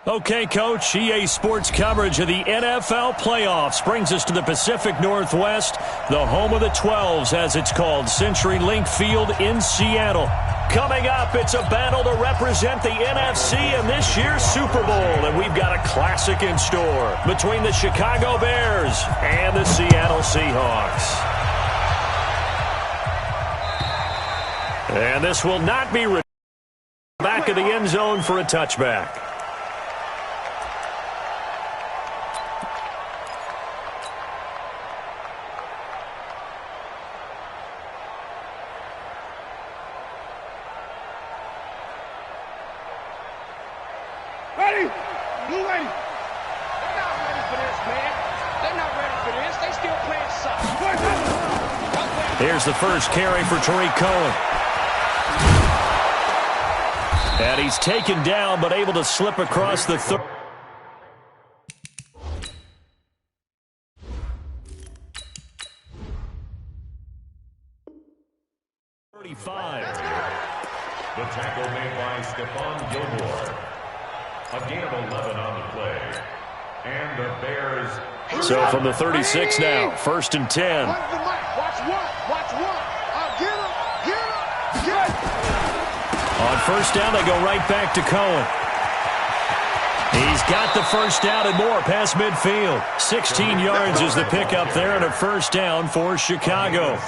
Okay, Coach, EA Sports coverage of the NFL playoffs brings us to the Pacific Northwest, the home of the 12s, as it's called, CenturyLink Field in Seattle. Coming up, it's a battle to represent the NFC in this year's Super Bowl, and we've got a classic in store between the Chicago Bears and the Seattle Seahawks. And this will not be back of the end zone for a touchback. Ready? You ready? They're not ready for this, man. They're not ready for this. They still playing soft. Here's the first carry for Tariq Cohen. And he's taken down, but able to slip across the 35. The tackle made by Stephon Gilmore. A gain of 11 on the play. And the Bears. So from the 36 now, 1st and 10. Watch what? Watch what? Get him. On first down, they go right back to Cohen. He's got the first down and more past midfield. 16 yards is the pickup there and a first down for Chicago.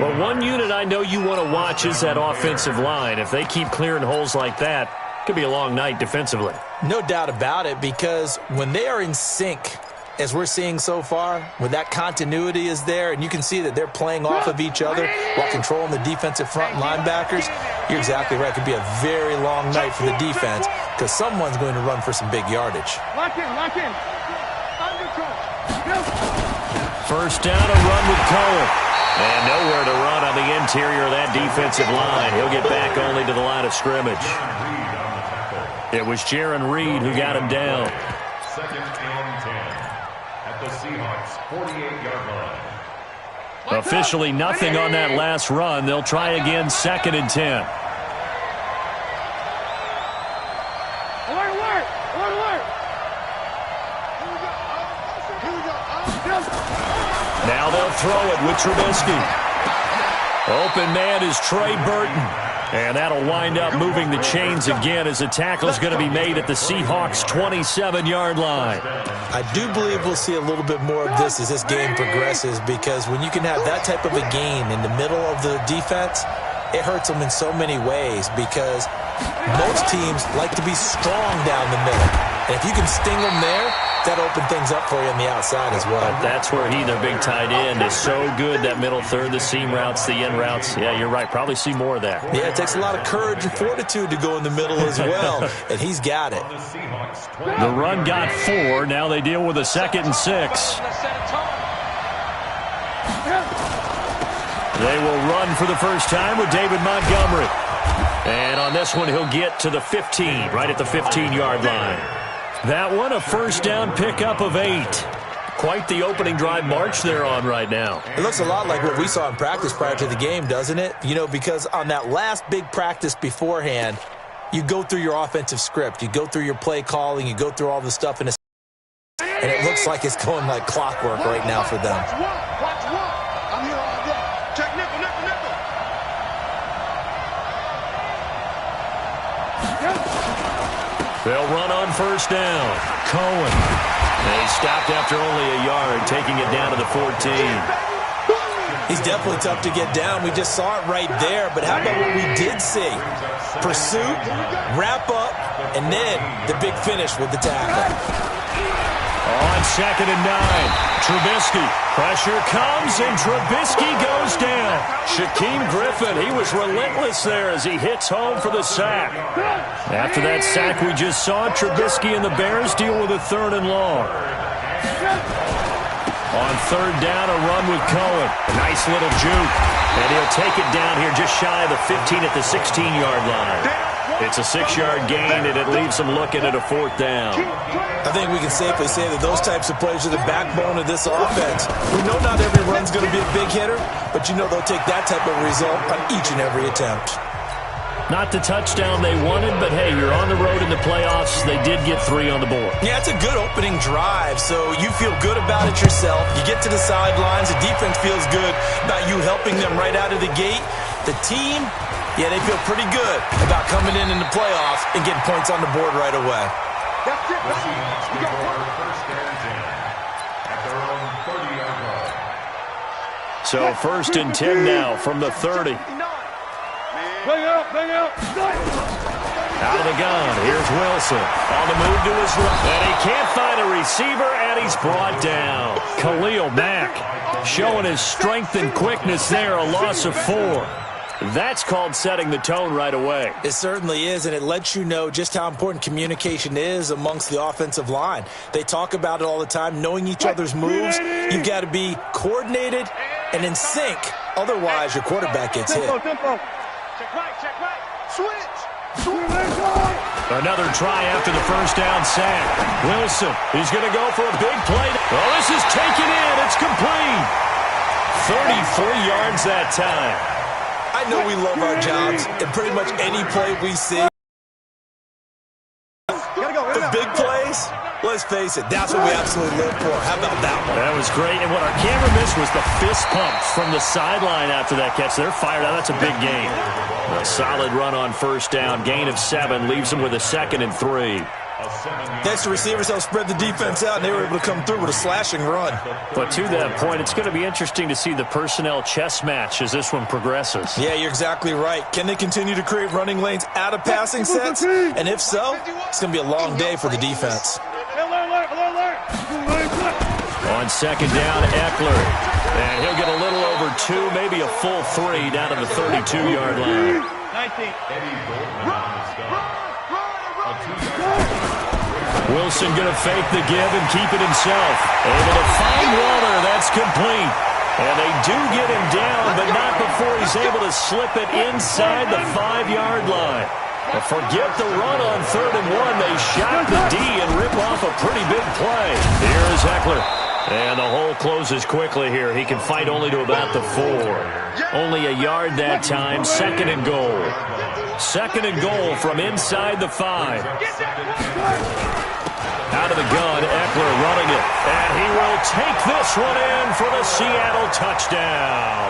Well, one unit I know you want to watch is that offensive line. If they keep clearing holes like that, it could be a long night defensively. No doubt about it, because when they are in sync, as we're seeing so far, when that continuity is there, and you can see that they're playing off of each other while controlling the defensive front linebackers, you're exactly right. It could be a very long night for the defense because someone's going to run for some big yardage. Lock in. First down, a run with Cohen. And nowhere to run on the interior of that defensive line. He'll get back only to the line of scrimmage. It was Jaron Reed who got him down. 2nd and 10 at the Seahawks 48-yard line. Officially nothing on that last run. They'll try again 2nd and 10. Alert. Now they'll throw it with Trubisky. Open man is Trey Burton. And that'll wind up moving the chains again as the tackle's going to be made at the Seahawks' 27-yard line. I do believe we'll see a little bit more of this as this game progresses, because when you can have that type of a gain in the middle of the defense, it hurts them in so many ways, because most teams like to be strong down the middle. And if you can sting them there, that opens things up for you on the outside as well. That's where he, their big tight end, is so good, that middle third, the seam routes, the in routes. Yeah, you're right. Probably see more of that. Yeah, it takes a lot of courage and fortitude to go in the middle as well, and he's got it. The run got 4. Now they deal with a 2nd and 6. They will run for the first time with David Montgomery. And on this one, he'll get to the 15, right at the 15-yard line. That one, a first down pickup of 8. Quite the opening drive march they're on right now. It looks a lot like what we saw in practice prior to the game, doesn't it? You know, because on that last big practice beforehand, you go through your offensive script. You go through your play calling. You go through all the stuff. And it looks like it's going like clockwork right now for them. Watch what? I'm here all day. Check nickel. They'll run on first down. Cohen. They stopped after only a yard, taking it down to the 14. He's definitely tough to get down. We just saw it right there. But how about what we did see? Pursuit, wrap up, and then the big finish with the tackle. On 2nd and 9. Trubisky. Pressure comes, and Trubisky goes down. Shaquem Griffin, he was relentless there as he hits home for the sack. After that sack we just saw, Trubisky and the Bears deal with a 3rd and long. On 3rd down, a run with Cohen. A nice little juke. And he'll take it down here just shy of the 15 at the 16-yard line. It's a 6-yard gain, and it leaves them looking at a 4th down. I think we can safely say that those types of plays are the backbone of this offense. We know not every run's going to be a big hitter, but you know they'll take that type of result on each and every attempt. Not the touchdown they wanted, but hey, you're on the road in the playoffs. They did get 3 on the board. Yeah, it's a good opening drive, so you feel good about it yourself. You get to the sidelines. The defense feels good about you helping them right out of the gate. The team, yeah, they feel pretty good about coming in the playoffs and getting points on the board right away. That's it, baby. You got one. First and 10 at their own 30-yard line. So 1st and 10 now from the 30. Bang out. Out of the gun, here's Wilson. On the move to his left. And he can't find a receiver, and he's brought down. Khalil Mack showing his strength and quickness there, a loss of 4. That's called setting the tone right away. It certainly is, and it lets you know just how important communication is amongst the offensive line. They talk about it all the time, knowing each other's moves. You've got to be coordinated and in sync. Otherwise, your quarterback gets hit. Tempo. Check right. Switch. Another try after the first down sack. Wilson, he's going to go for a big play. Oh, this is taken in. It's complete. 33 yards that time. I know we love our jobs, and pretty much any play we see. The big plays, let's face it, that's what we absolutely live for. How about that one? That was great, and what our camera missed was the fist pumps from the sideline after that catch. They're fired out. That's a big gain. A solid run on first down. Gain of 7 leaves them with a 2nd and 3. Thanks to receivers helped spread the defense out, and they were able to come through with a slashing run. But to that point, it's going to be interesting to see the personnel chess match as this one progresses. Yeah, you're exactly right. Can they continue to create running lanes out of passing sets? And if so, it's going to be a long day for the defense. On 2nd down, Eckler. And he'll get a little over 2, maybe a full 3 down to the 32-yard line. 19. Wilson going to fake the give and keep it himself. Able to find Waller. That's complete. And they do get him down, but not before he's able to slip it inside the 5-yard line. But forget the run on 3rd and 1. They shot the D and rip off a pretty big play. Here is Eckler. And the hole closes quickly here. He can fight only to about the 4. Only a yard that time. 2nd and goal. 2nd and goal from inside the 5. Out of the gun, Eckler running it. And he will take this one in for the Seattle touchdown.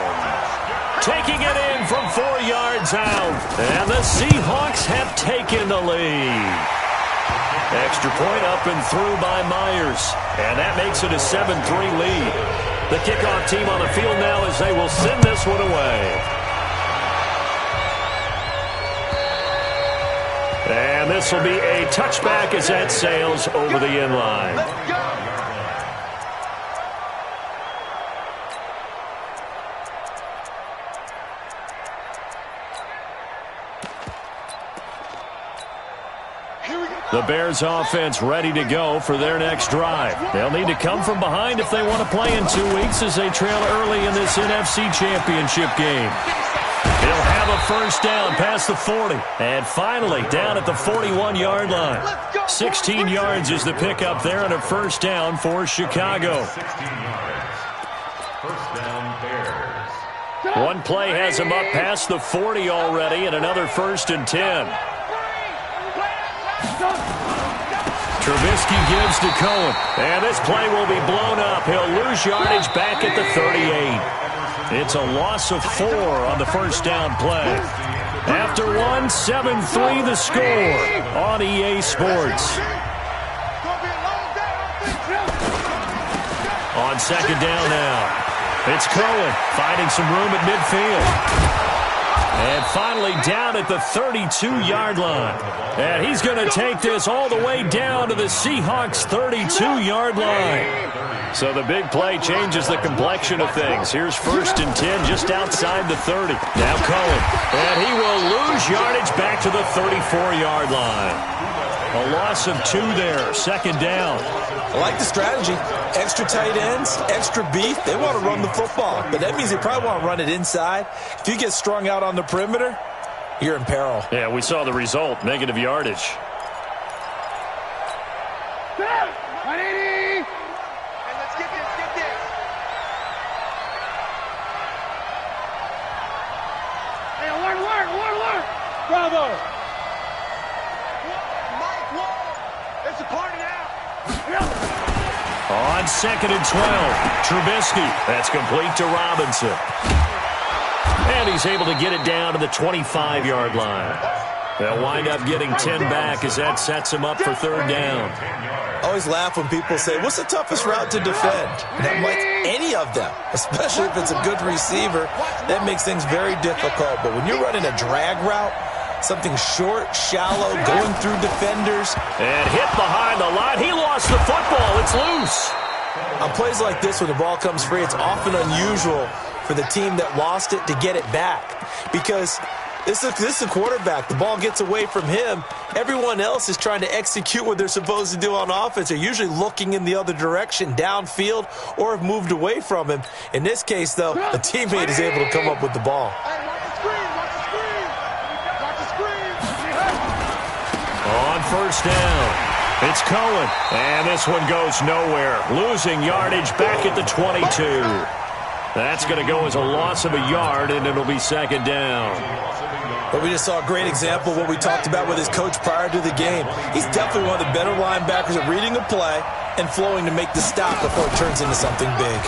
Taking it in from 4 yards out. And the Seahawks have taken the lead. Extra point up and through by Myers. And that makes it a 7-3 lead. The kickoff team on the field now as they will send this one away. And this will be a touchback as that sails over the end line. The Bears offense ready to go for their next drive. They'll need to come from behind if they want to play in 2 weeks as they trail early in this NFC Championship game. He'll have a first down past the 40. And finally, down at the 41-yard line. 16 yards is the pickup there and a first down for Chicago. 16 yards. First down, Bears. One play has him up past the 40 already and another 1st and 10. Trubisky gives to Cohen. And this play will be blown up. He'll lose yardage back at the 38. It's a loss of 4 on the first down play. After 1, 7-3 the score on EA Sports. On 2nd down now. It's Cohen finding some room at midfield. And finally down at the 32-yard line. And he's going to take this all the way down to the Seahawks' 32-yard line. So the big play changes the complexion of things. Here's 1st and 10 just outside the 30. Now Cohen. And he will lose yardage back to the 34-yard line. A loss of 2 there. 2nd down. I like the strategy. Extra tight ends, extra beef. They want to run the football, but that means they probably want to run it inside. If you get strung out on the perimeter, you're in peril. Yeah, we saw the result. Negative yardage. Bravo! It's a party now! On 2nd and 12, Trubisky. That's complete to Robinson. And he's able to get it down to the 25-yard line. They'll wind up getting 10 back as that sets him up for 3rd down. I always laugh when people say, what's the toughest route to defend? And I'm like, any of them, especially if it's a good receiver. That makes things very difficult. But when you're running a drag route, something short, shallow, going through defenders. And hit behind the line. He lost the football. It's loose. On plays like this, when the ball comes free, it's often unusual for the team that lost it to get it back. Because this is a quarterback. The ball gets away from him. Everyone else is trying to execute what they're supposed to do on offense. They're usually looking in the other direction, downfield, or have moved away from him. In this case, though, a teammate is able to come up with the ball. On 1st down, it's Cohen. And this one goes nowhere. Losing yardage back at the 22. That's going to go as a loss of a yard, and it'll be 2nd down. But we just saw a great example of what we talked about with his coach prior to the game. He's definitely one of the better linebackers at reading a play and flowing to make the stop before it turns into something big.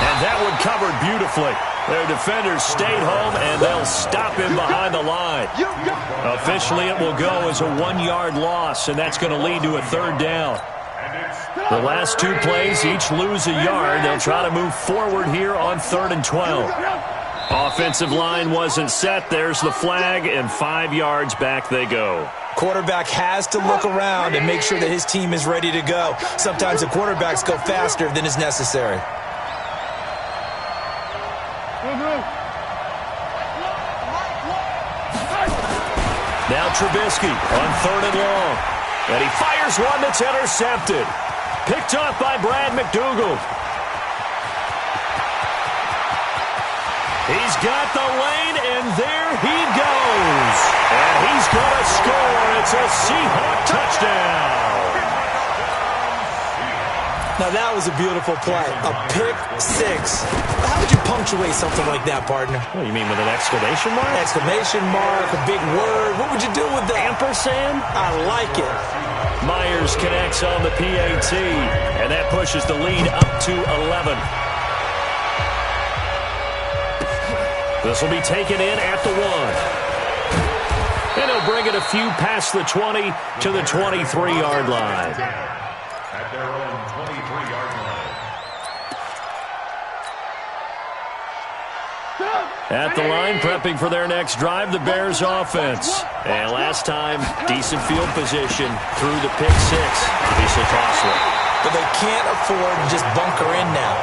And that one covered beautifully. Their defenders stayed home, and they'll stop him behind the line. Officially, it will go as a 1-yard loss, and that's going to lead to a 3rd down. The last 2 plays each lose a yard. They'll try to move forward here on 3rd and 12. Offensive line wasn't set. There's the flag, and 5 yards back they go. Quarterback has to look around and make sure that his team is ready to go. Sometimes the quarterbacks go faster than is necessary. Now Trubisky on 3rd and long. And he fires one that's intercepted. Picked up by Brad McDougal. He's got the lane, and there he goes. And he's going to score. It's a Seahawk touchdown. Now, that was a beautiful play. A pick 6. How would you punctuate something like that, partner? What, you mean with an exclamation mark? Exclamation mark, a big word. What would you do with that? Ampersand? I like it. Myers connects on the PAT, and that pushes the lead up to 11. This will be taken in at the 1. And he'll bring it a few past the 20 to the 23-yard line. At their own 23-yard line. At the line, prepping for their next drive, the Bears offense. And last time, decent field position through the pick 6. Obviously costly. But they can't afford to just bunker in now.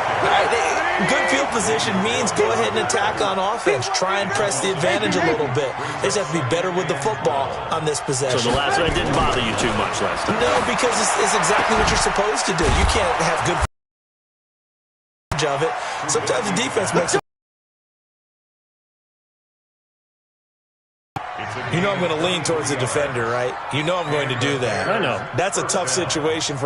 Good field position means go ahead and attack on offense. Try and press the advantage a little bit. They just have to be better with the football on this possession. So the last one didn't bother you too much last time? No, because it's exactly what you're supposed to do. You can't have good of it. Sometimes the defense makes it. You know I'm going to lean towards the defender, right? You know I'm going to do that. I know. That's a tough situation for him.